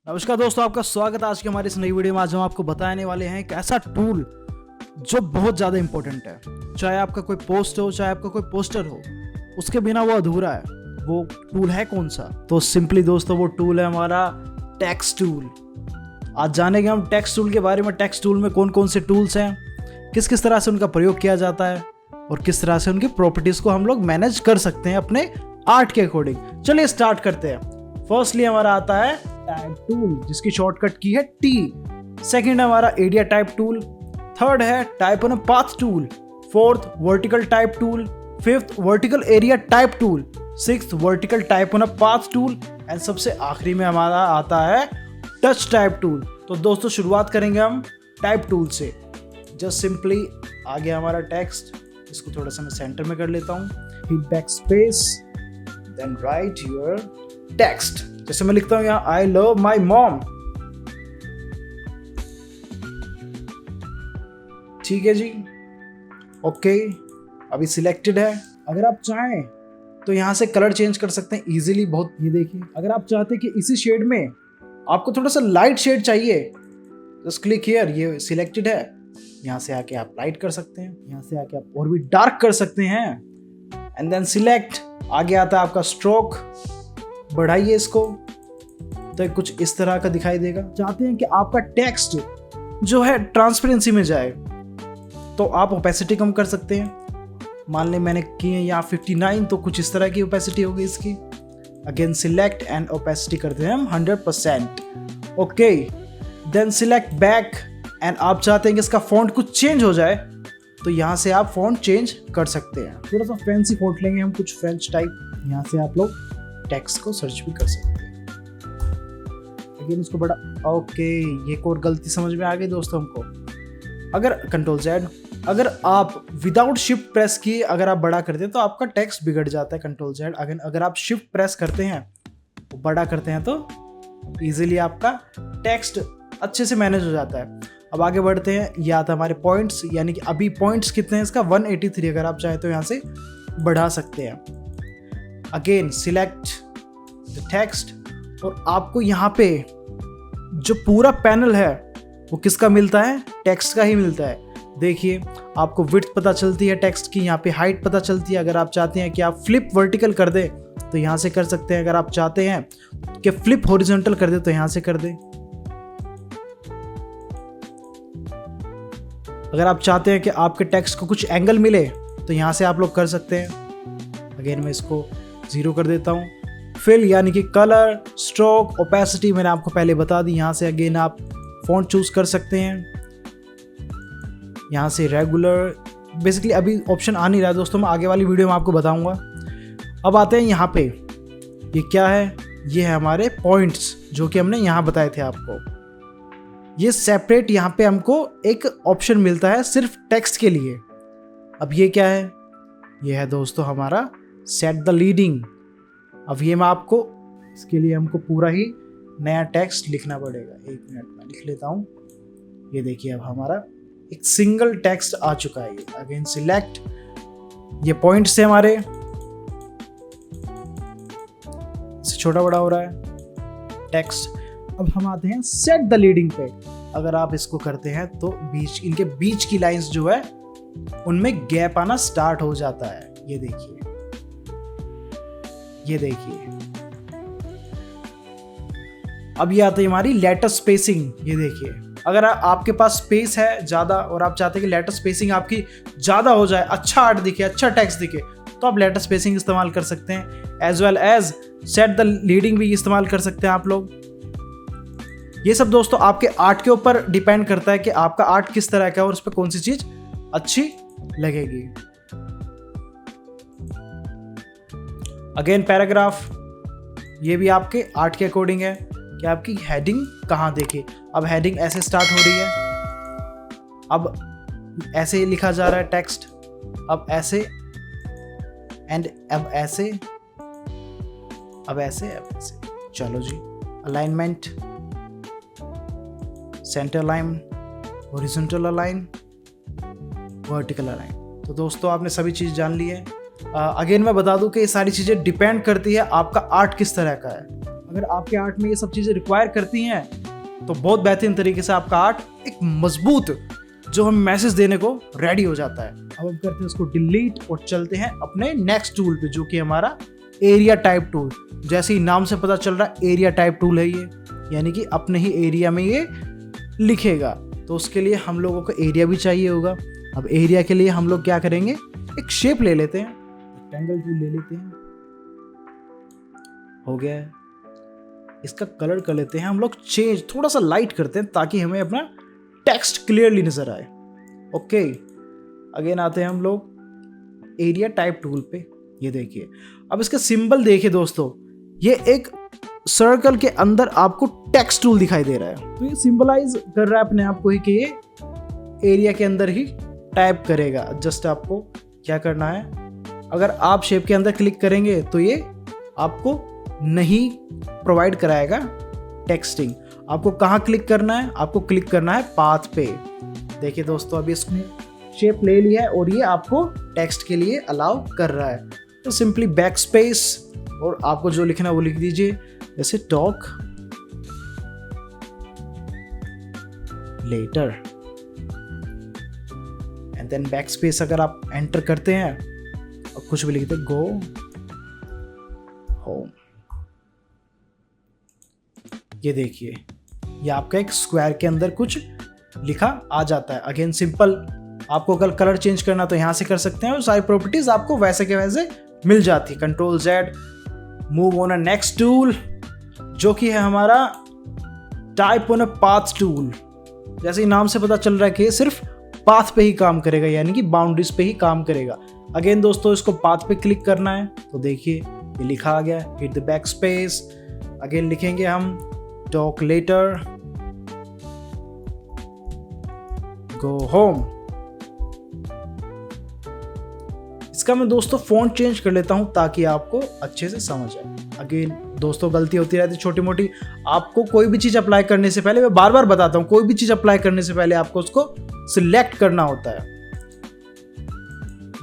नमस्कार दोस्तों, आपका स्वागत है आज की हमारी इस नई वीडियो में। आज हम आपको बताने वाले हैं एक ऐसा टूल जो बहुत ज़्यादा इंपॉर्टेंट है। चाहे आपका कोई पोस्ट हो, चाहे आपका कोई पोस्टर हो, उसके बिना वो अधूरा है। वो टूल है कौन सा? तो सिंपली दोस्तों वो टूल है हमारा टेक्स्ट टूल। आज जानेंगे हम टेक्स्ट टूल के बारे में। टेक्स्ट टूल में कौन कौन से टूल्स हैं, किस किस तरह से उनका प्रयोग किया जाता है और किस तरह से उनकी प्रॉपर्टीज़ को हम लोग मैनेज कर सकते हैं अपने आर्ट के अकॉर्डिंग। चलिए स्टार्ट करते हैं। फर्स्टली हमारा आता है टाइप टूल, जिसकी शॉर्टकट की है टी। सेकंड है हमारा एरिया टाइप टूल। थर्ड है type on path tool. Fourth vertical type tool. Fifth vertical area type tool. Sixth vertical type on path tool and सबसे आखिरी में हमारा आता है टच टाइप टूल। तो दोस्तों शुरुआत करेंगे हम टाइप टूल से। जस्ट सिंपली आ गया हमारा टेक्स्ट, इसको थोड़ा सा मैं सेंटर में कर लेता हूँ। Hit backspace, then write your text. जैसे मैं लिखता हूं यहाँ आई लव माई मॉम। ठीक है जी, ओके। अभी सिलेक्टेड है। अगर आप चाहें तो यहां से कलर चेंज कर सकते हैं इजीली बहुत। ये देखिए, अगर आप चाहते हैं कि इसी शेड में आपको थोड़ा सा लाइट शेड चाहिए, जस्ट क्लिक हियर। ये सिलेक्टेड है, यहां से आके आप लाइट कर सकते हैं, यहां से आके आप और भी डार्क कर सकते हैं। And then select. आगे आता है आपका स्ट्रोक। बढ़ाइए इसको तो कुछ इस तरह का दिखाई देगा। चाहते हैं कि आपका टेक्स्ट जो है ट्रांसपेरेंसी में जाए, तो आप ओपेसिटी कम कर सकते हैं। मान लें मैंने की है यहाँ 59, तो कुछ इस तरह की ओपेसिटी होगी इसकी। अगेन सिलेक्ट एंड ओपेसिटी करते हैं हम 100%। Okay, then select back. And आप चाहते हैं कि इसका फॉन्ट कुछ चेंज हो जाए, तो यहाँ से आप फॉन्ट चेंज कर सकते हैं। थोड़ा सा फैंसी फॉन्ट लेंगे हम, कुछ फ्रेंच टाइप। यहाँ से आप लोग टेक्स्ट को सर्च भी कर सकते हैं। अगेन इसको बड़ा, ओके। ये एक और गलती समझ में आ गई दोस्तों हमको। अगर कंट्रोल जेड, अगर आप विदाउट शिफ्ट प्रेस किए अगर आप बड़ा करते हैं तो आपका टेक्स्ट बिगड़ जाता है। Control Z. अगर आप शिफ्ट प्रेस करते हैं, बड़ा करते हैं, तो इजीली आपका टेक्स्ट अच्छे से मैनेज हो जाता है। अब आगे बढ़ते हैं। ये आता है हमारे पॉइंट्स, यानी कि अभी पॉइंट्स कितने हैं इसका 183। अगर आप चाहें तो यहाँ से बढ़ा सकते हैं। अगेन सिलेक्ट द टेक्स्ट, और आपको यहाँ पे जो पूरा पैनल है वो किसका मिलता है? टेक्स्ट का ही मिलता है। देखिए, आपको विड्थ पता चलती है टेक्स्ट की, यहाँ पे हाइट पता चलती है। अगर आप चाहते हैं कि आप फ्लिप वर्टिकल कर दें तो यहाँ से कर सकते हैं। अगर आप चाहते हैं कि फ्लिप हॉरिजॉन्टल कर दे तो यहाँ से कर दें। अगर आप चाहते हैं कि आपके टेक्स्ट को कुछ एंगल मिले तो यहाँ से आप लोग कर सकते हैं। अगेन मैं इसको 0 कर देता हूँ। फिल यानी कि कलर, स्ट्रोक, ओपेसिटी मैंने आपको पहले बता दी। यहाँ से अगेन आप फॉन्ट चूज कर सकते हैं। यहाँ से रेगुलर, बेसिकली अभी ऑप्शन आ नहीं रहा है दोस्तों, मैं आगे वाली वीडियो में आपको बताऊंगा। अब आते हैं यहाँ पे। ये क्या है? ये है हमारे पॉइंट्स, जो कि हमने यहाँ बताए थे आपको। ये सेपरेट यहाँ पे हमको एक ऑप्शन मिलता है सिर्फ टेक्स्ट के लिए। अब ये क्या है? ये है दोस्तों हमारा सेट द लीडिंग। अब ये मैं आपको, इसके लिए हमको पूरा ही नया टेक्स्ट लिखना पड़ेगा। 1 मिनट में लिख लेता हूँ। ये देखिए, अब हमारा एक सिंगल टेक्स्ट आ चुका है। Again select. ये पॉइंट्स है हमारे, इससे छोटा बड़ा हो रहा है टेक्स्ट। अब हम आते हैं सेट द लीडिंग पे। अगर आप इसको करते हैं तो इनके बीच की लाइंस जो है उनमें गैप आना स्टार्ट हो जाता है। ये देखिए, ये देखिए। अब ये आती है हमारी लेटर स्पेसिंग। ये देखिए, अगर आपके पास स्पेस है ज़्यादा और आप चाहते हैं कि लेटर स्पेसिंग आपकी ज़्यादा हो जाए, अच्छा आर्ट दिखे, अच्छा टेक्स्ट दिखे, तो आप लेटर स्पेसिंग इस्तेमाल कर सकते हैं। As well as set the leading भी इस्तेमाल कर सकते हैं आप लोग। ये सब दोस्तों आपके आर्ट के ऊपर डिपेंड करता है कि आपका आर्ट किस तरह का है और उस पर कौन सी चीज़ अच्छी लगेगी। अगेन पैराग्राफ, ये भी आपके आर्ट के अकॉर्डिंग है कि आपकी हेडिंग कहाँ देखे। अब हेडिंग ऐसे स्टार्ट हो रही है, अब ऐसे लिखा जा रहा है टेक्स्ट, अब ऐसे, एंड अब ऐसे, अब ऐसे, अब ऐसे। चलो जी। Alignment, center line, horizontal align, vertical align. तो दोस्तों आपने सभी चीज़ जान ली है। अगेन मैं बता दूं कि ये सारी चीज़ें डिपेंड करती है आपका आर्ट किस तरह का है। अगर आपके आर्ट में ये सब चीज़ें रिक्वायर करती हैं तो बहुत बेहतरीन तरीके से आपका आर्ट एक मजबूत जो हम मैसेज देने को रेडी हो जाता है। अब हम करते हैं उसको डिलीट और चलते हैं अपने नेक्स्ट टूल पे, जो कि हमारा एरिया टाइप टूल। जैसे ही नाम से पता चल रहा है एरिया टाइप टूल है ये, यानी कि अपने ही एरिया में ये लिखेगा। तो उसके लिए हम लोगों को एरिया भी चाहिए होगा। अब एरिया के लिए हम लोग क्या करेंगे, एक शेप ले लेते हैं, रेक्टेंगल टूल ले लेते हैं, हो गया है। इसका कलर कर लेते हैं हम लोग चेंज, थोड़ा सा लाइट करते हैं ताकि हमें अपना टेक्स्ट क्लियरली नजर आए। ओके, अगेन आते हैं हम लोग एरिया टाइप टूल पे। ये देखिए, अब इसका सिंबल देखिए दोस्तों, ये एक सर्कल के अंदर आपको टेक्स्ट टूल दिखाई दे रहा है। तो ये सिंबलाइज कर रहा है अपने आप को ही कि ये एरिया के अंदर ही टाइप करेगा। जस्ट आपको क्या करना है, अगर आप शेप के अंदर क्लिक करेंगे तो ये आपको नहीं प्रोवाइड कराएगा टेक्स्टिंग। आपको कहाँ क्लिक करना है, आपको क्लिक करना है पाथ पे। देखिए दोस्तों, अभी इसने शेप ले लिया है और ये आपको टेक्स्ट के लिए अलाउ कर रहा है। तो सिंपली बैक स्पेस और आपको जो लिखना है वो लिख दीजिए, जैसे talk letter and then backspace अगर आप एंटर करते हैं और कुछ भी लिखते, गो होम। ये देखिए, ये आपका एक स्क्वायर के अंदर कुछ लिखा आ जाता है। अगेन सिंपल, आपको अगर कलर चेंज करना तो यहां से कर सकते हैं और सारी प्रॉपर्टीज आपको वैसे के वैसे मिल जाती है। Control Z, move on a next tool, जो कि है हमारा type on a path tool. जैसे ही नाम से पता चल रहा है कि सिर्फ पाथ पे ही काम करेगा, यानी कि बाउंड्रीज पे ही काम करेगा। अगेन दोस्तों, इसको पाथ पे क्लिक करना है तो देखिए ये लिखा आ गया, hit the back space. Again लिखेंगे हम टॉक लेटर, गो होम। इसका मैं दोस्तों फॉन्ट चेंज कर लेता हूं ताकि आपको अच्छे से समझ आए। अगेन दोस्तों, गलती होती रहती है छोटी मोटी। आपको कोई भी चीज अप्लाई करने से पहले, मैं बार बार बताता हूं, कोई भी चीज अप्लाई करने से पहले आपको उसको सिलेक्ट करना होता है।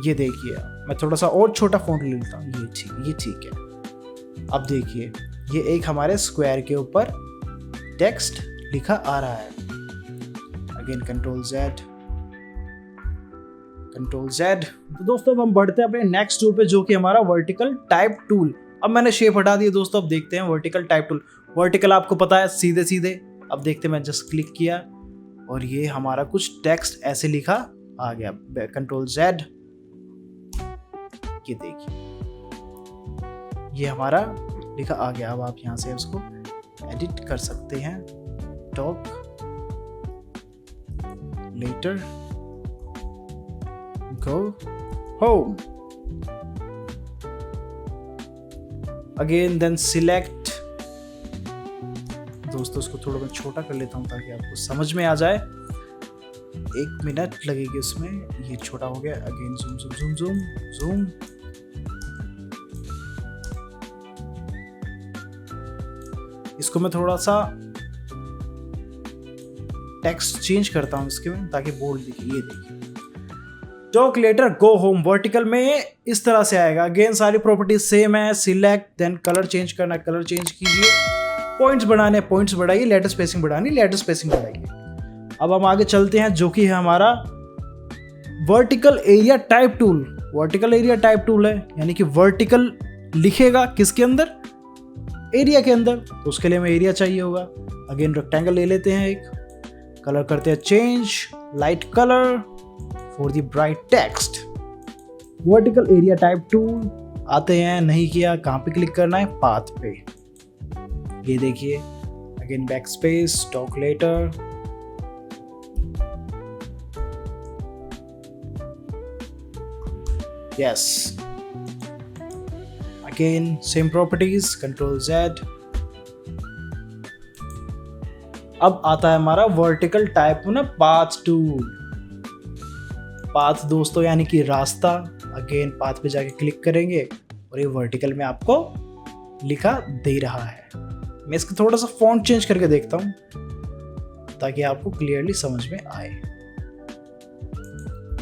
ये देखिए, मैं थोड़ा सा और छोटा फॉन्ट ले लेता हूं, ये ठीक है। अब देखिए, ये एक हमारे स्क्वायर के ऊपर टेक्स्ट लिखा आ रहा है। Again control Z, control Z. तो दोस्तों, अब हम बढ़ते हैं अपने नेक्स्ट टूल पे, जो कि हमारा वर्टिकल टाइप टूल। अब मैंने शेप हटा दिया दोस्तों, अब देखते हैं वर्टिकल टाइप टूल। वर्टिकल आपको पता है सीधे सीधे। अब देखते हैं, मैं जस्ट क्लिक किया और ये हमारा कुछ टेक्स्ट ऐसे लिखा आ गया। कंट्रोल जेड, ये देखिए ये हमारा लिखा आ गया। अब आप यहाँ से उसको एडिट कर सकते हैं। Talk letter, go home. Again then select. दोस्तों, इसको थोड़ा मैं छोटा कर लेता हूं ताकि आपको समझ में आ जाए। 1 मिनट लगेगी उसमें। ये छोटा हो गया। Again zoom zoom zoom zoom zoom. इसको मैं थोड़ा सा टेक्स्ट चेंज करता हूं इसके में ताकि बोल्ड दिखे। ये देखिए, talk letter go home vertical में इस तरह से आएगा। अगेन सारी प्रॉपर्टीज सेम है। सिलेक्ट, देन कलर चेंज करना, कलर चेंज कीजिए। पॉइंट्स बढ़ाने, पॉइंट्स बढ़ाइए। लेटर स्पेसिंग बढ़ानी, लेटर स्पेसिंग बढ़ाइए। अब हम आगे चलते हैं, जो कि है हमारा vertical area type tool. Vertical area type tool है, यानी कि वर्टिकल लिखेगा किसके अंदर, एरिया के अंदर। तो उसके लिए हमें एरिया चाहिए होगा। अगेन रेक्टेंगल ले लेते हैं, एक कलर करते हैं change, light colour for the bright text. Vertical area type tool आते हैं, नहीं किया, कहां पे क्लिक करना है, पाथ पे। ये देखिए, again back space, talk later, yes. Again same properties, control Z. अब आता है हमारा वर्टिकल टाइप ना पाथ टूल। पाथ दोस्तों यानी कि रास्ता। अगेन पाथ पे जाके क्लिक करेंगे और ये वर्टिकल में आपको लिखा दे रहा है। मैं इसका थोड़ा सा फॉन्ट चेंज करके देखता हूं ताकि आपको क्लियरली समझ में आए।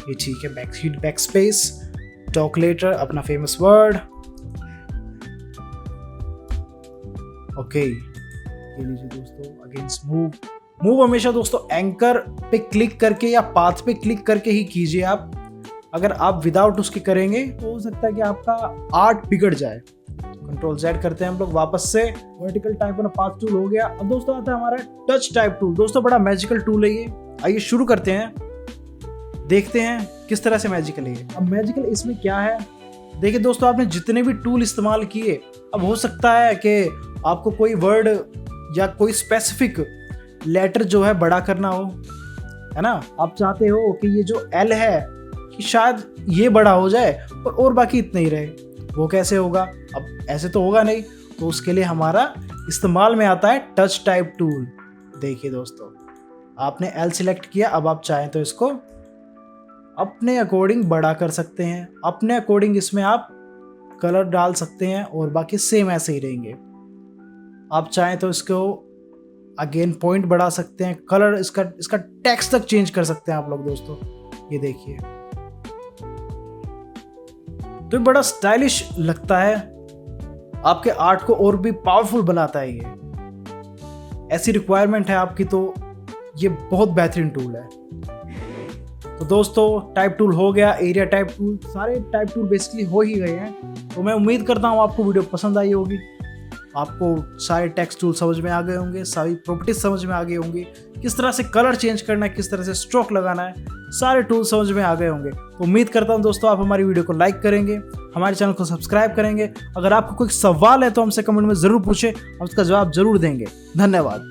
ये ठीक है। बैक स्पेस, टॉक लेटर, अपना फेमस वर्ड। ओके, ये लीजिए दोस्तों अगेंस्ट मूव। मूव हमेशा दोस्तों एंकर पे क्लिक करके या पाथ पे क्लिक करके ही कीजिए आप। अगर आप विदाउट उसके करेंगे तो हो सकता है कि आपका आर्ट बिगड़ जाए। कंट्रोल Z करते हैं हम लोग वापस से। वर्टिकल टाइप वाला पाथ टूल हो गया। अब दोस्तों आता है हमारा टच टाइप टूल। दोस्तों बड़ा मैजिकल टूल है ये। आइए शुरू करते हैं, देखते हैं किस तरह से मैजिकल है ये। अब मैजिकल इसमें क्या है, देखिए दोस्तों आपने जितने भी टूल इस्तेमाल किए, अब हो सकता है कि आपको कोई वर्ड या कोई स्पेसिफिक लेटर जो है बड़ा करना हो, है ना। आप चाहते हो कि ये जो L है कि शायद ये बड़ा हो जाए और बाकी इतना ही रहे। वो कैसे होगा, अब ऐसे तो होगा नहीं, तो उसके लिए हमारा इस्तेमाल में आता है टच टाइप टूल। देखिए दोस्तों आपने L सिलेक्ट किया, अब आप चाहें तो इसको अपने अकॉर्डिंग बड़ा कर सकते हैं, अपने अकॉर्डिंग इसमें आप कलर डाल सकते हैं और बाकी सेम ऐसे ही रहेंगे। आप चाहें तो इसको अगेन पॉइंट बढ़ा सकते हैं, कलर इसका टेक्स्ट तक चेंज कर सकते हैं आप लोग दोस्तों। ये देखिए तो ये बड़ा स्टाइलिश लगता है, आपके आर्ट को और भी पावरफुल बनाता है। ये ऐसी रिक्वायरमेंट है आपकी तो ये बहुत बेहतरीन टूल है। तो दोस्तों टाइप टूल हो गया, एरिया टाइप टूल, सारे टाइप टूल बेसिकली हो ही गए हैं। तो मैं उम्मीद करता हूँ आपको वीडियो पसंद आई होगी, आपको सारे टेक्स्ट टूल समझ में आ गए होंगे, सारी प्रॉपर्टीज समझ में आ गए होंगे, किस तरह से कलर चेंज करना है, किस तरह से स्ट्रोक लगाना है, सारे टूल समझ में आ गए होंगे। तो उम्मीद करता हूँ दोस्तों आप हमारी वीडियो को लाइक करेंगे, हमारे चैनल को सब्सक्राइब करेंगे। अगर आपको कोई सवाल है तो हमसे कमेंट में ज़रूर पूछें, हम उसका जवाब जरूर देंगे। धन्यवाद।